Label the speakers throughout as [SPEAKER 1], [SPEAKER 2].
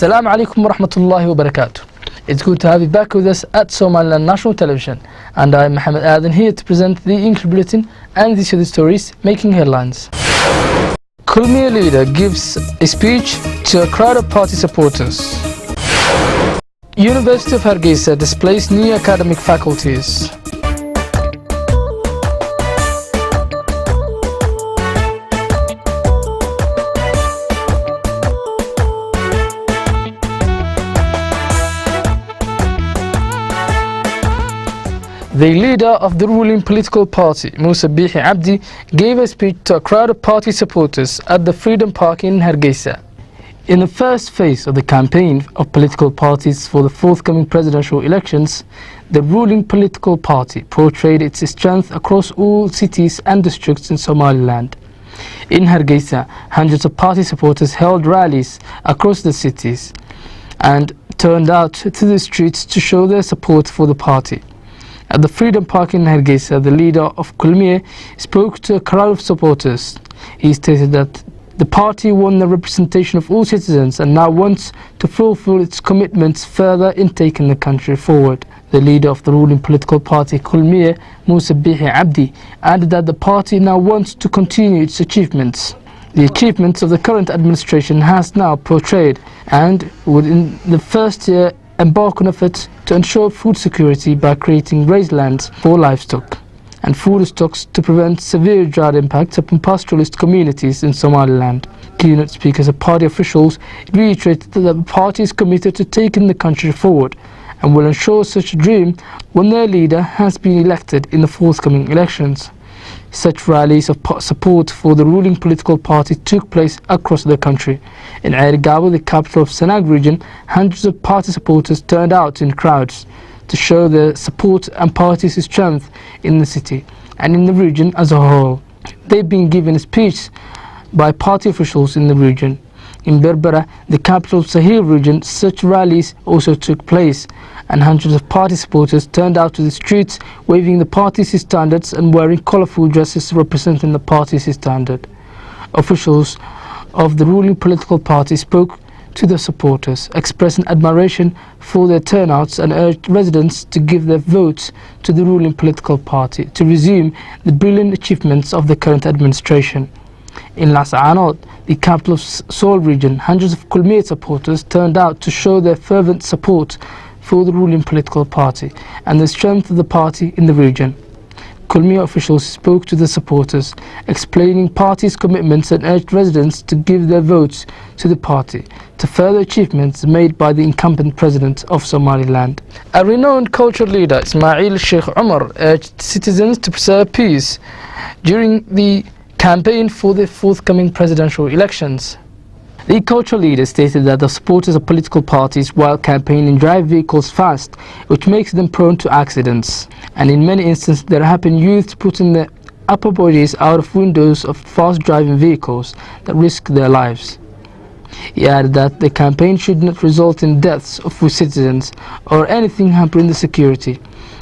[SPEAKER 1] Assalamu alaikum wa rahmatullahi wa barakatuh. It's good to have you back with us at Somaliland National Television, and I'm Mohammed Aden here to present the English Bulletin and these are the stories making headlines. Kulmiye leader gives a speech to a crowd of party supporters. University of Hargeisa displays new academic faculties. The leader of the ruling political party, Musa Bihi Abdi, gave a speech to a crowd of party supporters at the Freedom Park in Hargeisa. In the first phase of the campaign of political parties for the forthcoming presidential elections, the ruling political party portrayed its strength across all cities and districts in Somaliland. In Hargeisa, hundreds of party supporters held rallies across the cities and turned out to the streets to show their support for the party. At the Freedom Park in Hargeisa, the leader of Kulmiye spoke to a crowd of supporters. He stated that the party won the representation of all citizens and now wants to fulfill its commitments further in taking the country forward. The leader of the ruling political party, Kulmiye, Musa Bihi Abdi, added that the party now wants to continue its achievements. The achievements of the current administration has now portrayed and within the first year embark on efforts to ensure food security by creating raised lands for livestock and food stocks to prevent severe drought impacts upon pastoralist communities in Somaliland. Keynote speakers of party officials reiterated that the party is committed to taking the country forward and will ensure such a dream when their leader has been elected in the forthcoming elections. Such rallies of support for the ruling political party took place across the country. In Airgabo, the capital of Sanag region, hundreds of party supporters turned out in crowds to show their support and party's strength in the city and in the region as a whole. They've been given a speech by party officials in the region. In Berbera, the capital of Sahel region, such rallies also took place and hundreds of party supporters turned out to the streets waving the party's standards and wearing colourful dresses representing the party's standard. Officials of the ruling political party spoke to the supporters, expressing admiration for their turnouts and urged residents to give their votes to the ruling political party to resume the brilliant achievements of the current administration. In Laascaanood, the capital of Sool region, hundreds of Kulmiye supporters turned out to show their fervent support for the ruling political party and the strength of the party in the region. Kulmiye officials spoke to the supporters, explaining party's commitments and urged residents to give their votes to the party to further achievements made by the incumbent president of Somaliland. A renowned cultural leader, Ismail Sheikh Umar, urged citizens to preserve peace during the campaign for the forthcoming presidential elections. The cultural leader stated that the supporters of political parties while campaigning drive vehicles fast, which makes them prone to accidents. And in many instances there happen youths putting their upper bodies out of windows of fast driving vehicles that risk their lives. He added that the campaign should not result in deaths of citizens or anything hampering the security.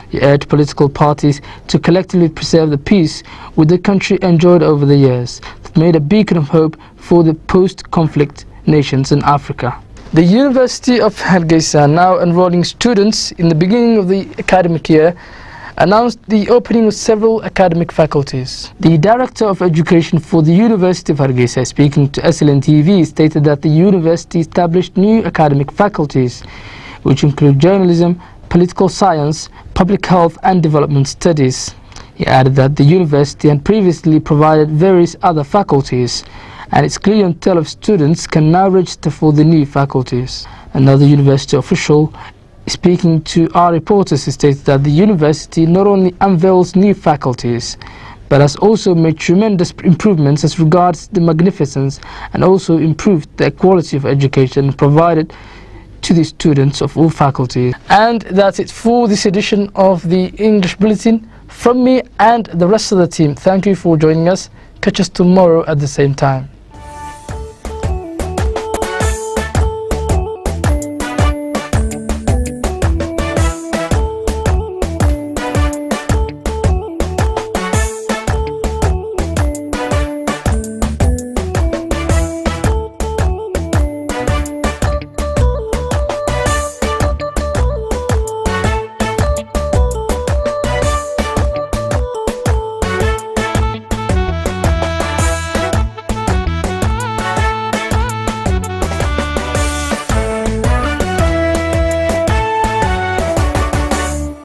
[SPEAKER 1] He urged political parties to collectively preserve the peace which the country enjoyed over the years, that made a beacon of hope for the post-conflict nations in Africa. The University of Hargeisa, now enrolling students in the beginning of the academic year, announced the opening of several academic faculties. The Director of Education for the University of Hargeisa, speaking to SLN TV, stated that the university established new academic faculties, which include journalism, political science, public health and development studies. He added that the university had previously provided various other faculties and its clientele of students can now register for the new faculties. Another university official speaking to our reporters stated that the university not only unveils new faculties but has also made tremendous improvements as regards the magnificence and also improved the quality of education provided to the students of all faculties. And that's it for this edition of the English Bulletin. From me and the rest of the team, thank you for joining us. Catch us tomorrow at the same time.